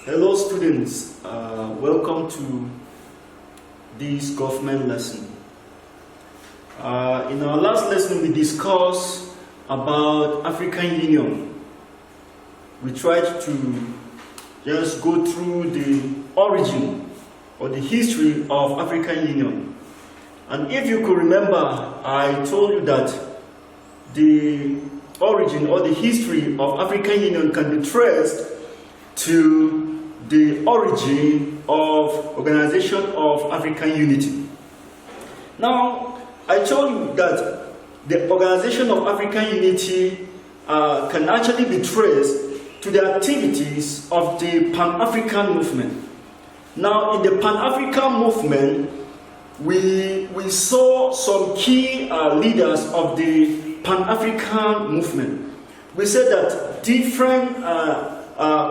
Hello students, welcome to this government lesson. In our last lesson we discussed about African Union. We tried to just go through the origin or the history of African Union. And if you could remember, I told you that the origin or the history of African Union can be traced to the origin of Organization of African Unity. Now, I told you that the Organization of African Unity can actually be traced to the activities of the Pan-African movement. Now, in the Pan-African movement, we saw some key leaders of the Pan-African movement. We said that different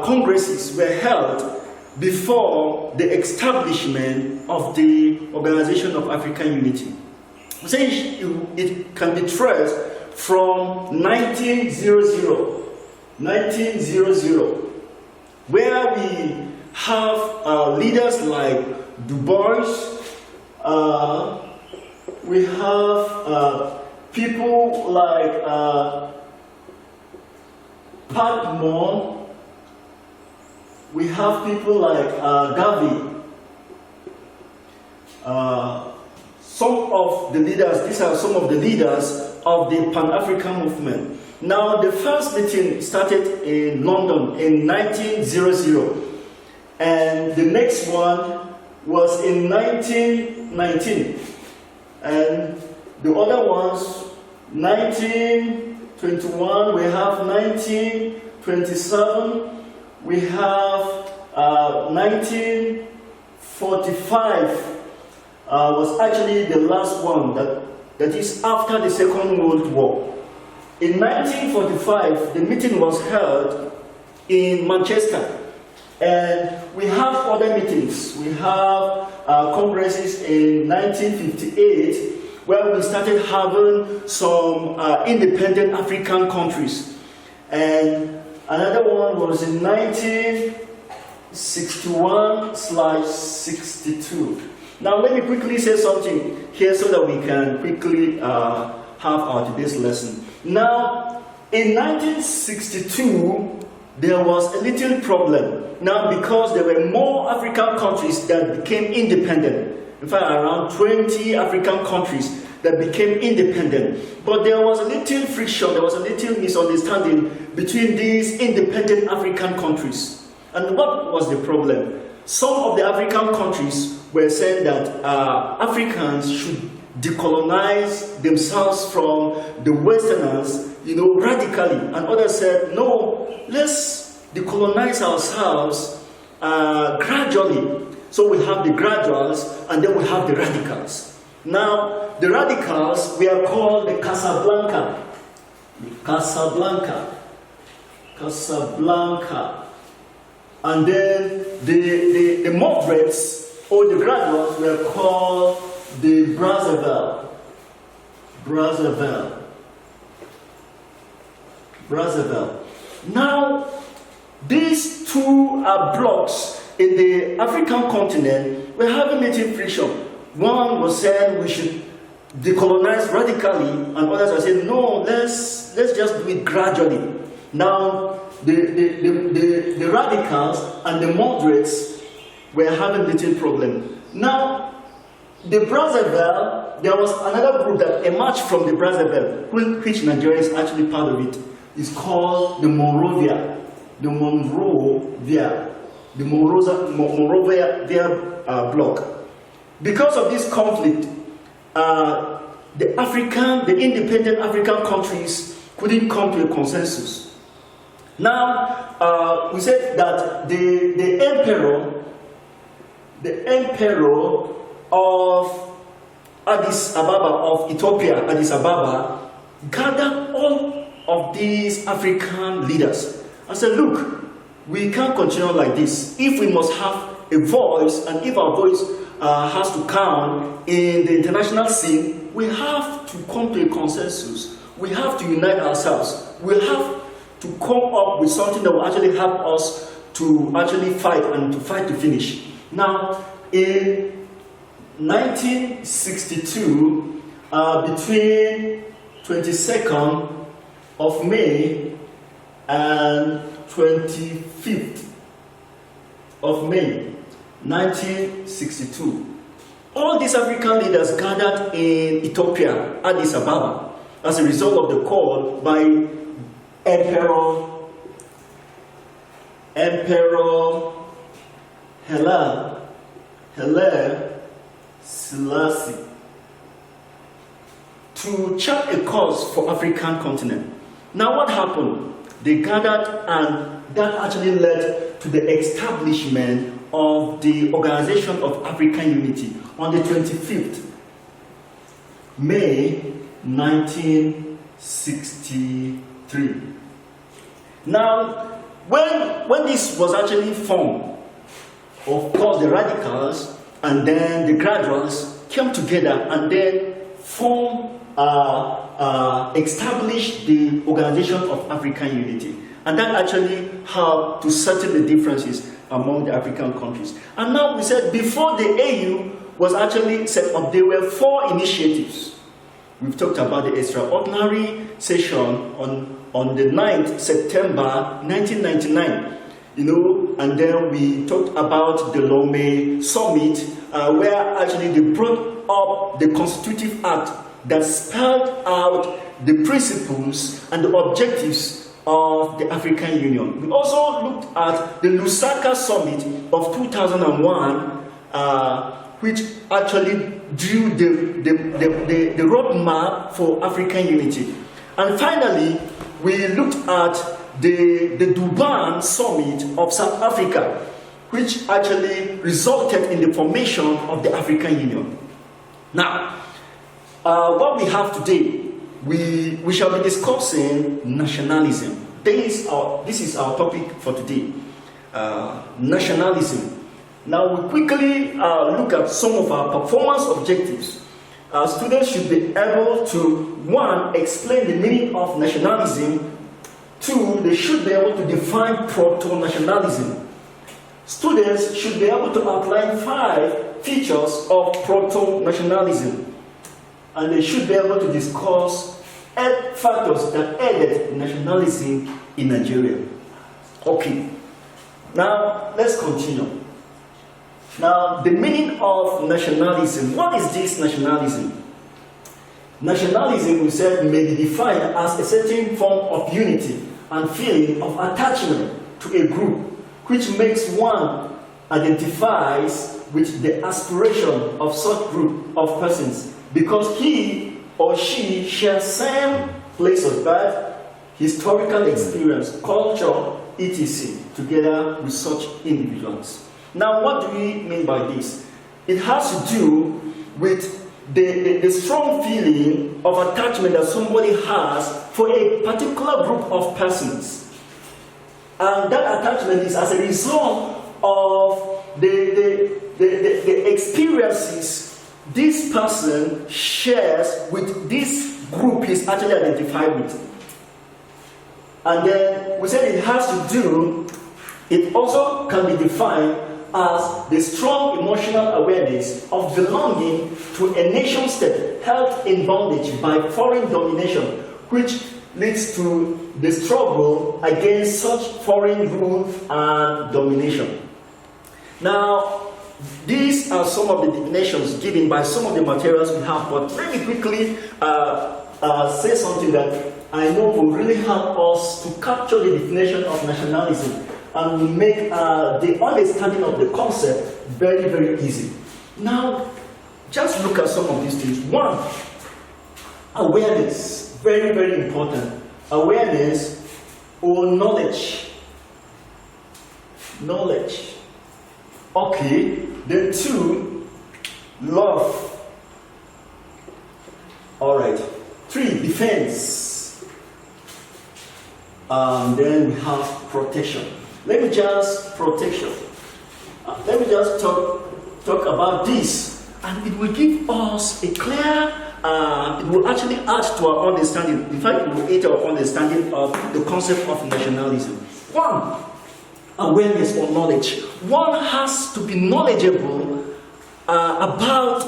congresses were held before the establishment of the Organization of African Unity. We say it can be traced from 1900, where we have leaders like Du Bois, we have people like Patmore, we have people like Garvey. Some of the leaders, these are some of the leaders of the Pan-African movement. Now, the first meeting started in London in 1900, and the next one was in 1919, and the other ones, 1921, we have 1927, we have 1945 was actually the last one that is after the Second World War. In 1945, the meeting was held in Manchester, and we have other meetings. We have congresses in 1958, where we started having some independent African countries, and another one was in 1961/62. Now let me quickly say something here so that we can quickly have our today's lesson. Now, in 1962, there was a little problem. Now, because there were more African countries that became independent. In fact, around 20 African countries that became independent. But there was a little friction, there was a little misunderstanding between these independent African countries. And what was the problem? Some of the African countries were saying that Africans should decolonize themselves from the Westerners, radically. And others said, no, let's decolonize ourselves gradually. So we have the graduals, and then we have the radicals. Now, the radicals, we are called the Casablanca. And then the moderates, or the graduates, were called the Brazzaville. Now, these two blocks in the African continent were having little friction. One was saying we should decolonize radically, and others are saying, no, let's just do it gradually. Now, the radicals and the moderates were having little problem. Now, the Brazzaville, there was another group that emerged from the Brazzaville, which Nigeria is actually part of it. It's called the Monrovia bloc. Because of this conflict, the independent African countries couldn't come to a consensus. Now, we said that the emperor of Addis Ababa, gathered all of these African leaders and said, look, we can't continue like this. If we must have a voice, and if our voice has to count in the international scene, we have to come to a consensus. We have to unite ourselves. We have to come up with something that will actually help us to actually fight and to fight to finish. Now, in 1962, between 22nd of May and 25th of May 1962, all these African leaders gathered in Ethiopia, Addis Ababa, as a result of the call by Emperor Haile Selassie to chart a course for African continent. Now what happened? They gathered, and that actually led to the establishment of the Organization of African Unity on the 25th May 1963. Now, when this was actually formed, of course the radicals and then the graduates came together and then established the Organization of African Unity. And that actually helped to settle the differences among the African countries. And now we said before the AU was actually set up, there were 4 initiatives. We've talked about the extraordinary session on the 9th September 1999. And then we talked about the Lomé Summit, where actually they brought up the Constitutive Act that spelled out the principles and the objectives of the African Union. We also looked at the Lusaka Summit of 2001, which actually drew the roadmap for African unity. And finally, we looked at the Durban Summit of South Africa, which actually resulted in the formation of the African Union. Now, what we have today, we shall be discussing nationalism. This is our topic for today, nationalism. Now we quickly look at some of our performance objectives. Students should be able to, 1, explain the meaning of nationalism. 2, they should be able to define proto-nationalism. Students should be able to outline 5 features of proto-nationalism. And they should be able to discuss 8 factors that aided nationalism in Nigeria. Okay, now let's continue. Now, the meaning of nationalism. What is this nationalism? Nationalism, we said, may be defined as a certain form of unity and feeling of attachment to a group, which makes one identifies with the aspiration of such group of persons because he or she shares same place of birth, historical experience, culture, etc., together with such individuals. Now, what do we mean by this? It has to do with the strong feeling of attachment that somebody has for a particular group of persons. And that attachment is as a result of the experiences this person shares with this group he's actually identified with. And then we said it has to do, it also can be defined as the strong emotional awareness of belonging to a nation state held in bondage by foreign domination, which leads to the struggle against such foreign rule and domination. Now, these are some of the definitions given by some of the materials we have, but let me quickly say something that I know will really help us to capture the definition of nationalism and will make the understanding of the concept very, very easy. Now, just look at some of these things. 1, awareness, very, very important. Awareness or knowledge. Knowledge. Okay, then 2, love. All right. 3, defense. Then we have protection. Let me just talk about this, and it will give us a clear, it will actually add to our understanding. In fact, it will aid our understanding of the concept of nationalism. 1, awareness or knowledge. One has to be knowledgeable about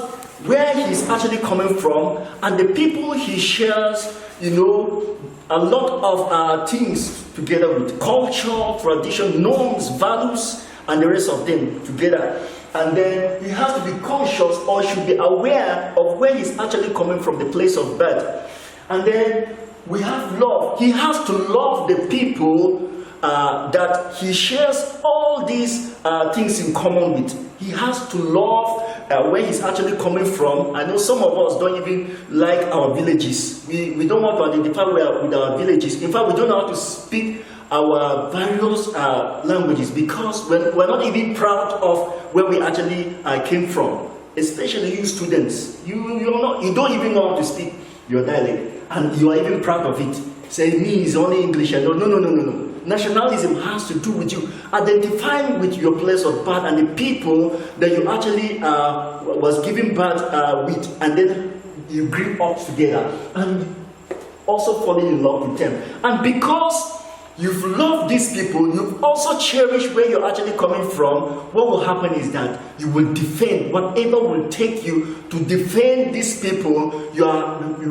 where he's actually coming from and the people he shares, a lot of things together with: culture, tradition, norms, values, and the rest of them together. And then he has to be conscious, or should be aware of where he's actually coming from, the place of birth. And then we have love. He has to love the people that he shares all these things in common with. He has to love where he's actually coming from. I know some of us don't even like our villages. We don't want to identify with our villages. In fact, we don't know how to speak our various languages because we're not even proud of where we actually came from. Especially you students, you don't even know how to speak your dialect, and you are even proud of it. Say me is only English. No. Nationalism has to do with you identifying with your place of birth and the people that you actually was given birth with, and then you grew up together and also falling in love with them. And because you've loved these people, you've also cherished where you're actually coming from, what will happen is that you will defend whatever will take you to defend these people. You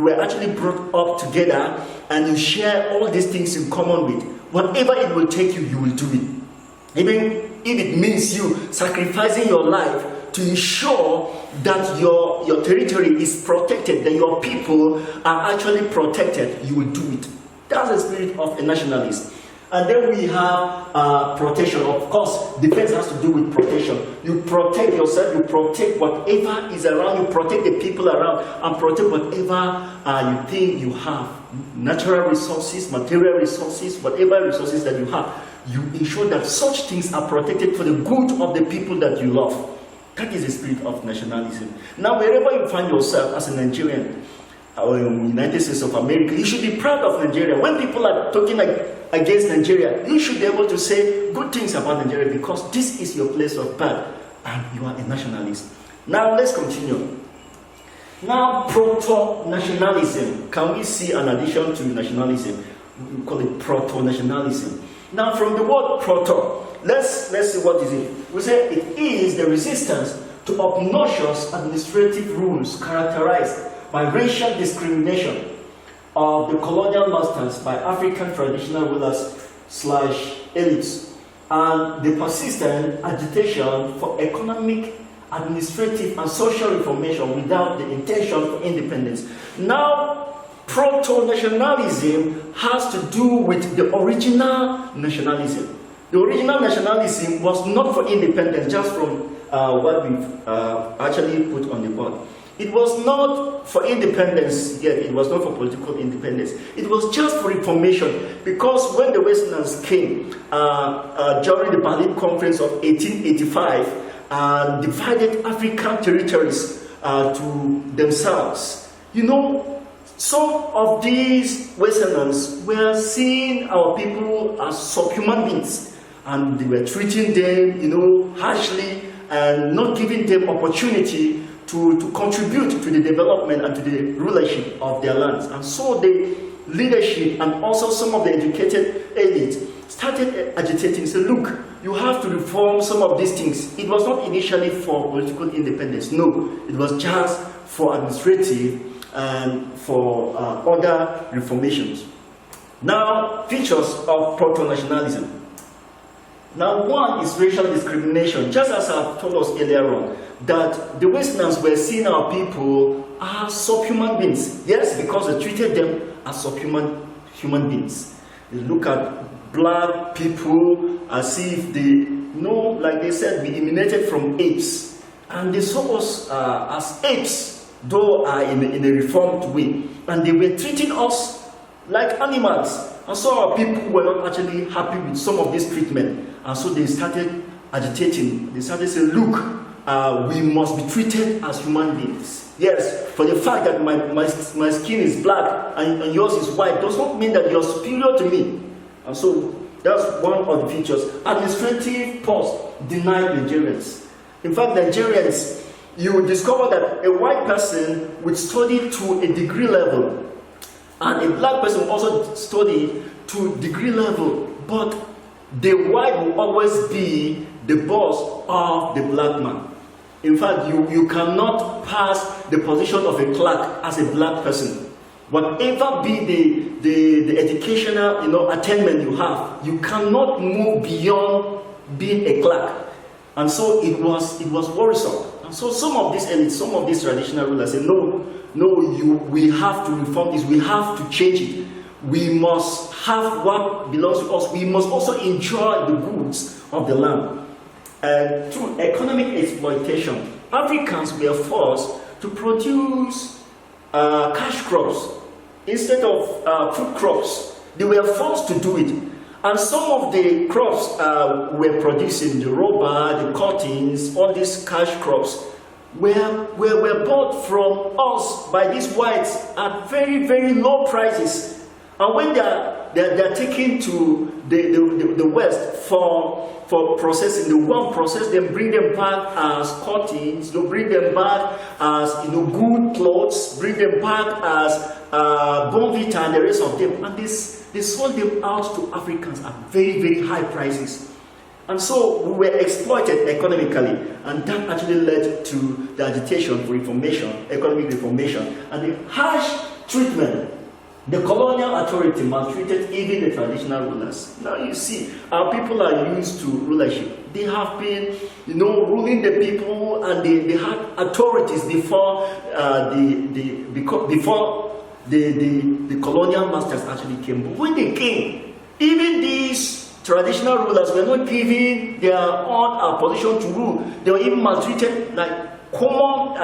were actually brought up together and you share all these things in common with. Whatever it will take you, you will do it. Even if it means you sacrificing your life to ensure that your territory is protected, that your people are actually protected, you will do it. That's the spirit of a nationalist. And then we have protection. Of course, defense has to do with protection. You protect yourself, you protect whatever is around, you protect the people around, and protect whatever you think you have. Natural resources, material resources, whatever resources that you have. You ensure that such things are protected for the good of the people that you love. That is the spirit of nationalism. Now, wherever you find yourself as a Nigerian, or in the United States of America, you should be proud of Nigeria. When people are talking against Nigeria, you should be able to say good things about Nigeria because this is your place of birth and you are a nationalist. Now let's continue. Now, proto-nationalism. Can we see an addition to nationalism? We call it proto-nationalism. Now, from the word proto, let's see what is it. We say it is the resistance to obnoxious administrative rules characterized by racial discrimination of the colonial masters by African traditional rulers / elites, and the persistent agitation for economic, administrative, and social reformation without the intention for independence. Now, proto-nationalism has to do with the original nationalism. The original nationalism was not for independence, just from what we've actually put on the board. It was not for independence yet, it was not for political independence. It was just for reformation, because when the Westerners came during the Berlin Conference of 1885 and divided African territories to themselves, some of these Westerners were seeing our people as subhuman beings, and they were treating them, harshly, and not giving them opportunity to contribute to the development and to the rulership of their lands. And so the leadership and also some of the educated elites started agitating, saying, look, you have to reform some of these things. It was not initially for political independence, no. It was just for administrative and for other reformations. Now, features of proto-nationalism. Now, one is racial discrimination, just as I've told us earlier on, that the Westerners were seeing our people as subhuman beings. Yes, because they treated them as human beings. They look at black people as if they, like they said, we emanated from apes. And they saw us as apes, though in a reformed way. And they were treating us like animals. And so our people were not actually happy with some of this treatment. And so they started agitating. They started saying, look, we must be treated as human beings. Yes, for the fact that my skin is black and yours is white does not mean that you're superior to me. And so that's one of the features. Administrative posts denied Nigerians. In fact, Nigerians, you will discover that a white person would study to a degree level, and a black person also study to degree level, but the white will always be the boss of the black man. In fact, you cannot pass the position of a clerk as a black person. Whatever be the educational attainment you have, you cannot move beyond being a clerk. And so it was worrisome. And so some of these elites, some of these traditional rulers say, we have to reform this, we have to change it. We must have what belongs to us. We must also enjoy the goods of the land. And through economic exploitation, Africans were forced to produce cash crops instead of food crops. They were forced to do it. And some of the crops were producing, the rubber, the cottons, all these cash crops, were bought from us by these whites at very, very low prices. And when they're taken to the West for processing, they won't process them, bring them back as cottons, they'll bring them back as good clothes, bring them back as bonvita and the rest of them, and they sold them out to Africans at very, very high prices. And so we were exploited economically, and that actually led to the agitation for reformation, economic reformation, and the harsh treatment. The colonial authority maltreated even the traditional rulers. Now you see, our people are used to rulership. They have been, ruling the people, and they had authorities before the colonial masters actually came. But when they came, even these traditional rulers were not given their own position to rule. They were even maltreated like common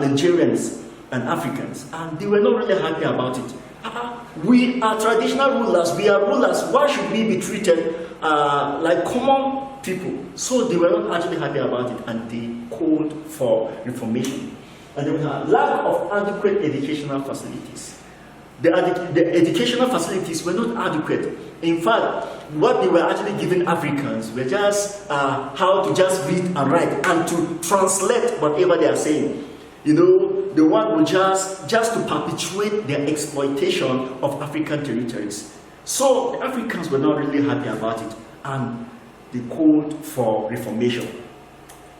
Nigerians and Africans, and they were not really happy about it. We are traditional rulers, we are rulers, why should we be treated like common people? So they were not actually happy about it, and they called for reformation. And there was a lack of adequate educational facilities. The educational facilities were not adequate. In fact, what they were actually giving Africans were just how to just read and write and to translate whatever they are saying. The one would just to perpetuate their exploitation of African territories. So the Africans were not really happy about it, and they called for reformation.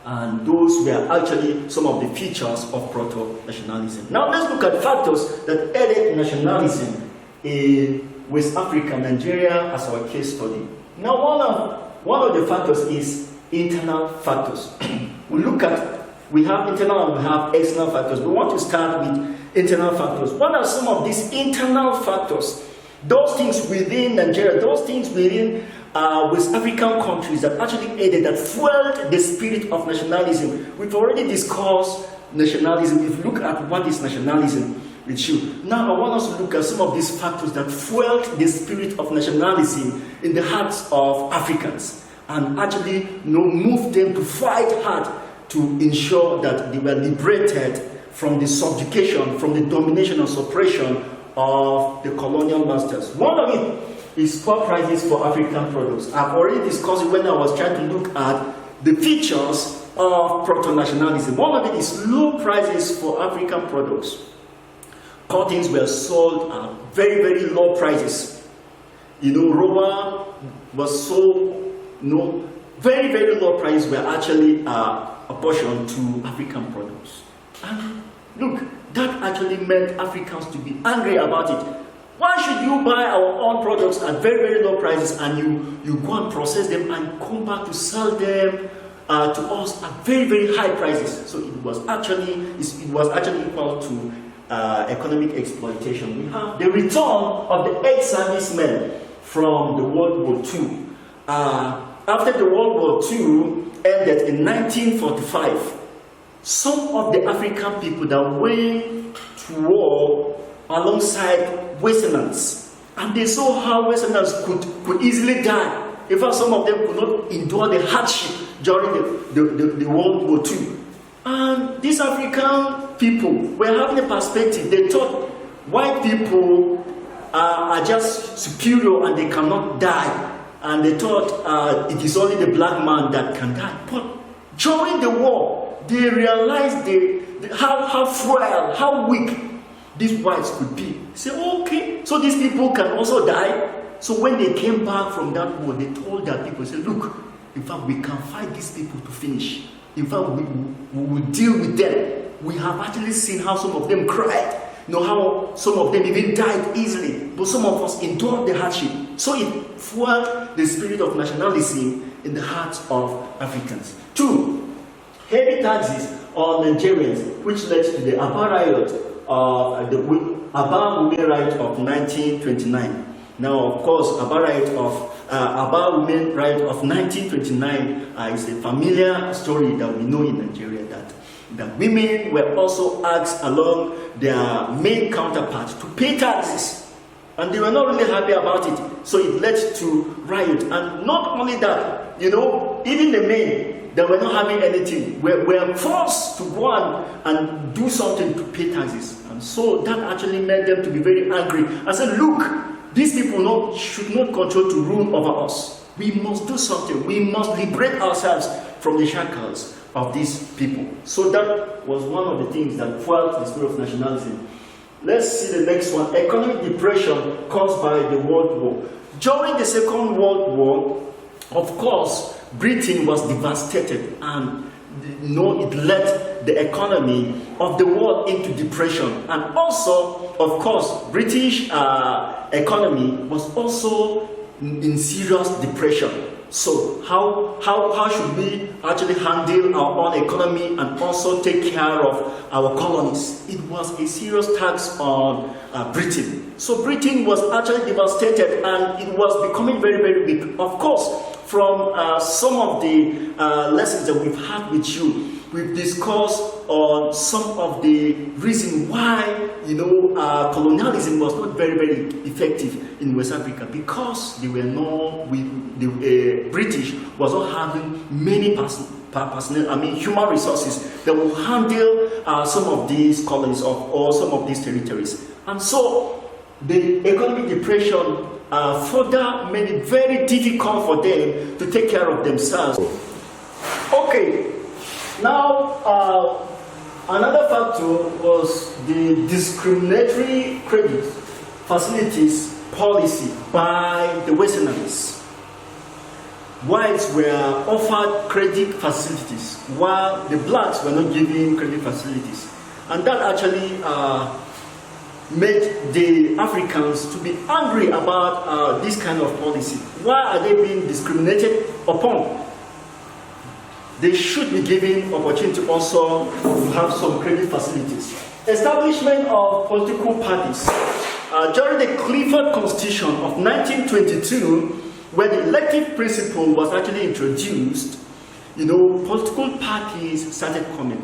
And those were actually some of the features of proto-nationalism. Now let's look at factors that aided nationalism in West Africa, Nigeria, as our case study. Now one of the factors is internal factors. We have internal and we have external factors. We want to start with internal factors. What are some of these internal factors? Those things within Nigeria, those things within West African countries that actually aided, that fueled the spirit of nationalism. We've already discussed nationalism. If you look at what is nationalism with you. Now I want us to look at some of these factors that fueled the spirit of nationalism in the hearts of Africans, and actually moved them to fight hard to ensure that they were liberated from the subjugation, from the domination and suppression of the colonial masters. One of it is poor prices for African products. I've already discussed it when I was trying to look at the features of proto-nationalism. One of it is low prices for African products. Cottons were sold at very, very low prices. Rubber was sold, very, very low prices were actually apportioned to African products. And look, that actually meant Africans to be angry about it. Why should you buy our own products at very, very low prices, and you go and process them and come back to sell them to us at very, very high prices? So it was actually equal to economic exploitation. We have the return of the ex-servicemen from the World War II. After the World War II ended in 1945, some of the African people that went to war alongside Westerners, and they saw how Westerners could easily die. In fact, some of them could not endure the hardship during the World War II. And these African people were having a perspective. They thought white people are just superior and they cannot die. And they thought it is only the black man that can die. But during the war, they realized how frail, how weak these whites could be. Say, okay, so these people can also die. So when they came back from that war, they told their people, said, look, in fact, we can fight these people to finish. In fact, we will deal with them. We have actually seen how some of them cried. You know, how some of them even died easily. But some of us endured the hardship. So it fueled the spirit of nationalism in the hearts of Africans. 2, heavy taxes on Nigerians, which led to the Aba riot, the Aba Women Riot of 1929. Now, of course, Aba Women Riot of 1929 is a familiar story that we know in Nigeria, that women were also asked along their male counterparts to pay taxes, and they were not really happy about it. So it led to riot, and not only that, you know, even the men that were not having anything were forced to go and do something to pay taxes, and so that actually made them to be very angry. I said, look, these people should not control to rule over us. We must do something. We must liberate ourselves from the shackles of these people. So that was one of the things that fueled the spirit of nationalism. Let's see the next one. Economic depression caused by the World War. During the Second World War, of course, Britain was devastated, and it led the economy of the world into depression. And also, of course, British economy was also in serious depression. So how should we actually handle our own economy and also take care of our colonies? It was a serious tax on Britain. So Britain was actually devastated, and it was becoming very, very weak. Of course, from some of the lessons that we've had with you, we've discussed on some of the reasons why, colonialism was not very, very effective in West Africa, because the British was not having many human resources that will handle some of these colonies or some of these territories. And so the economic depression further made it very difficult for them to take care of themselves. Okay, now another factor was the discriminatory credit facilities policy by the Westerners. Whites were offered credit facilities while the blacks were not given credit facilities, and that actually made the Africans to be angry about this kind of policy. Why are they being discriminated upon? They should be given opportunity also to have some credit facilities. Establishment of political parties. During the Clifford Constitution of 1922, where the elective principle was actually introduced, political parties started coming.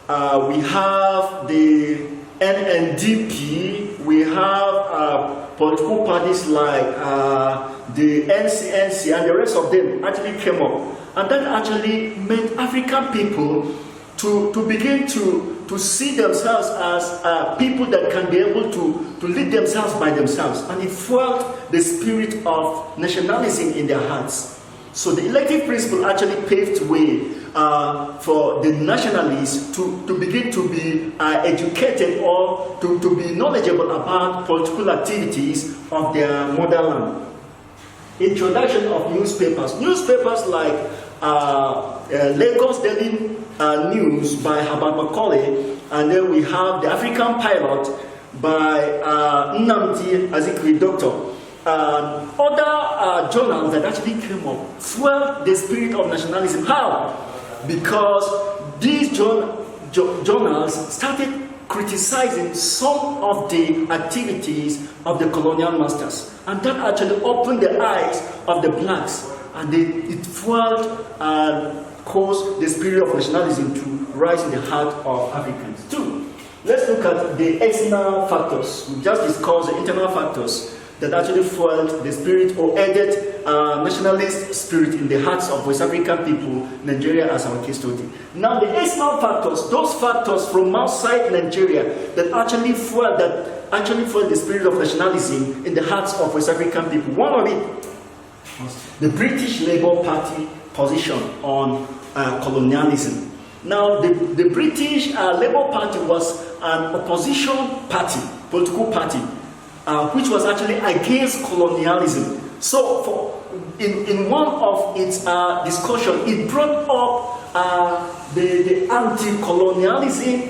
We have the NNDP, we have political parties like the NCNC, and the rest of them actually came up. And that actually made African people to begin to see themselves as people that can be able to lead themselves by themselves. And it fueled the spirit of nationalism in their hearts. So the elective principle actually paved way for the nationalists to begin to be educated or to be knowledgeable about political activities of their motherland. Introduction of newspapers. Newspapers like Lagos Daily News by Herbert Macaulay, and then we have the African Pilot by Nnamdi Azikiwe Doctor. Other journals that actually came up fueled the spirit of nationalism. How? Because these journals started criticizing some of the activities of the colonial masters, and that actually opened the eyes of the blacks, and it fueled and caused the spirit of nationalism to rise in the heart of Africans. 2, let's look at the external factors. We just discussed the internal factors that actually fueled the spirit or added nationalist spirit in the hearts of West African people, Nigeria as our case study. Now the external factors, those factors from outside Nigeria that actually fueled the spirit of nationalism in the hearts of West African people. One of it was the British Labour Party position on colonialism. Now the British Labour Party was an opposition party, political party, which was actually against colonialism. So, in one of its discussion, it brought up the anti-colonialism,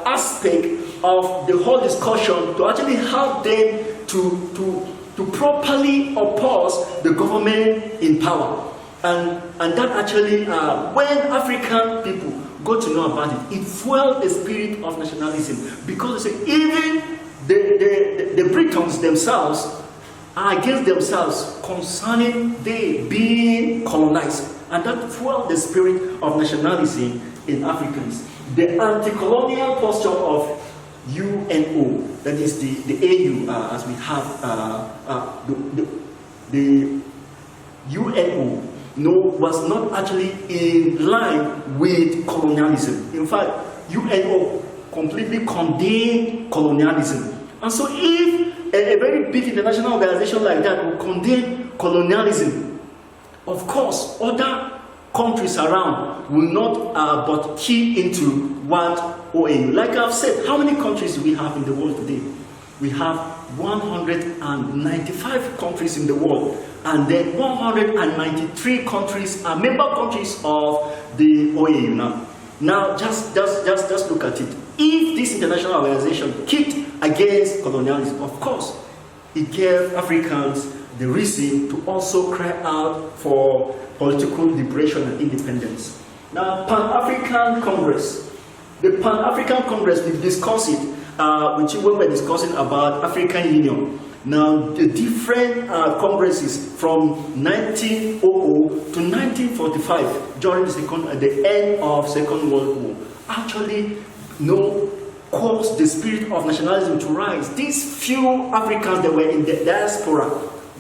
aspect of the whole discussion to actually help them to properly oppose the government in power. And that actually, when African people got to know about it, it fueled the spirit of nationalism, because they say even the Britons themselves are against themselves concerning they being colonized, and that fueled the spirit of nationalism in Africans. The anti-colonial posture of UNO, that is the AU, as we have the UNO, was not actually in line with colonialism. In fact, UNO completely condemned colonialism. And so if a very big international organization like that will condemn colonialism, of course, other countries around will not but key into what OAU. Like I've said, how many countries do we have in the world today? We have 195 countries in the world, and then 193 countries are member countries of the OAU now. Now, just look at it. If this international organization kicked against colonialism, of course, it gave Africans the reason to also cry out for political liberation and independence. Now, Pan-African Congress. The Pan-African Congress, we discussed it when we were discussing about African Union. Now, the different congresses from 1900 to 1945, during the end of Second World War, actually caused the spirit of nationalism to rise. These few Africans that were in the diaspora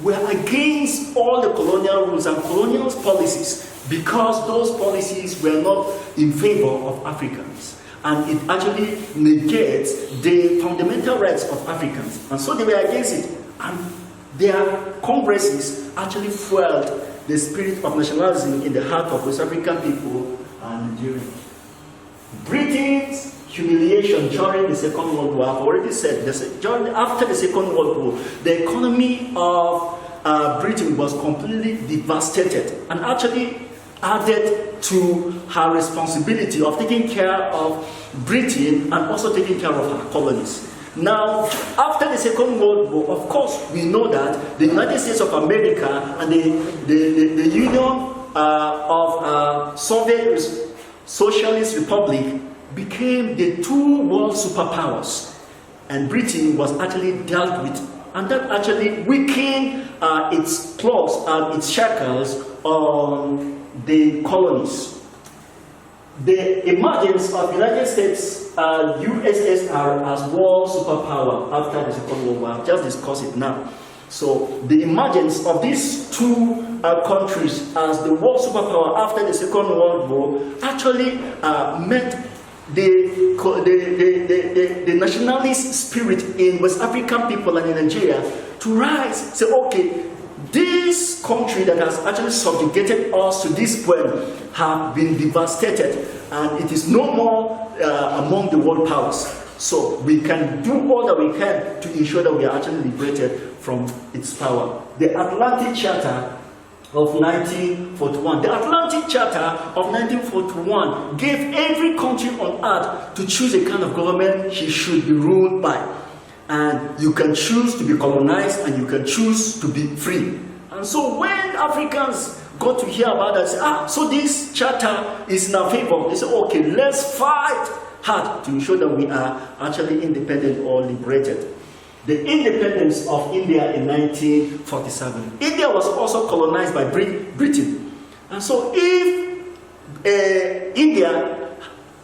were against all the colonial rules and colonial policies, because those policies were not in favor of Africans. And it actually negates the fundamental rights of Africans. And so they were against it. And their congresses actually fueled the spirit of nationalism in the heart of West African people and Nigerians. Britain's humiliation during the Second World War, I've already said, after the Second World War, the economy of Britain was completely devastated, and actually added to her responsibility of taking care of Britain and also taking care of her colonies. Now, after the Second World War, of course, we know that the United States of America and the Union of Soviet Socialist Republic became the two world superpowers, and Britain was actually dealt with, and that actually weakened its claws and its shackles on the colonies. The emergence of United States and USSR as world superpower after the Second World War, I've just discussed it now. So the emergence of these two countries as the world superpower after the Second World War actually met the nationalist spirit in West African people and in Nigeria to rise. Say, okay, this country that has actually subjugated us to this point have been devastated, and it is no more among the world powers. So we can do all that we can to ensure that we are actually liberated from its power. The Atlantic Charter of 1941. The Atlantic Charter of 1941 gave every country on earth to choose a kind of government he should be ruled by. And you can choose to be colonized, and you can choose to be free. And so when Africans got to hear about that, say, so this charter is in our favor. They say, okay, let's fight hard to ensure that we are actually independent or liberated. The independence of India in 1947. India was also colonized by Britain. And so if India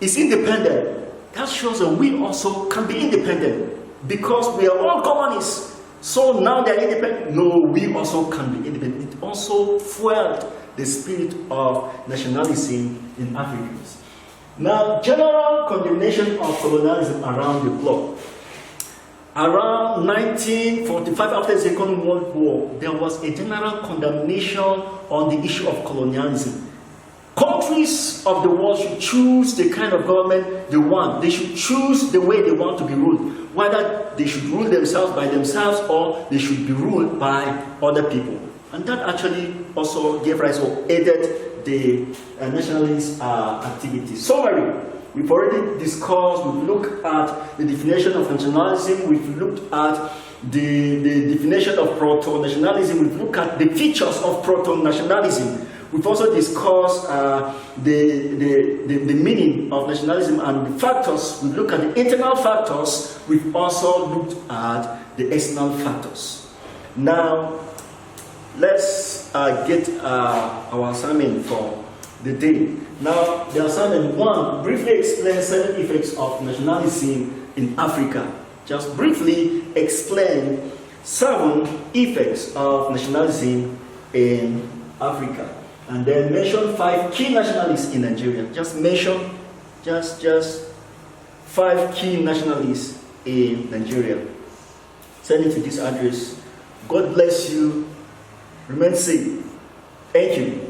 is independent, that shows that we also can be independent, because we are all colonies. So now they are independent. No, we also can be independent. It also fueled the spirit of nationalism in Africans. Now, general condemnation of colonialism around the globe. Around 1945, after the Second World War, there was a general condemnation on the issue of colonialism. Countries of the world should choose the kind of government they want. They should choose the way they want to be ruled. whether they should rule themselves by themselves or they should be ruled by other people. And that actually also gave rise or aided the nationalist activity. Summary, we've already discussed, we've looked at the definition of nationalism, we've looked at the definition of proto-nationalism, we've looked at the features of proto-nationalism. We've also discussed the meaning of nationalism and the factors. We've looked at the internal factors, we've also looked at the external factors. Now, let's get our assignment for the day. Now, the assignment 1 briefly explains 7 effects of nationalism in Africa. Just briefly explain 7 effects of nationalism in Africa. And then mention 5 key nationalists in Nigeria. Just mention just 5 key nationalists in Nigeria. Send it to this address. God bless you. Remain safe. Thank you.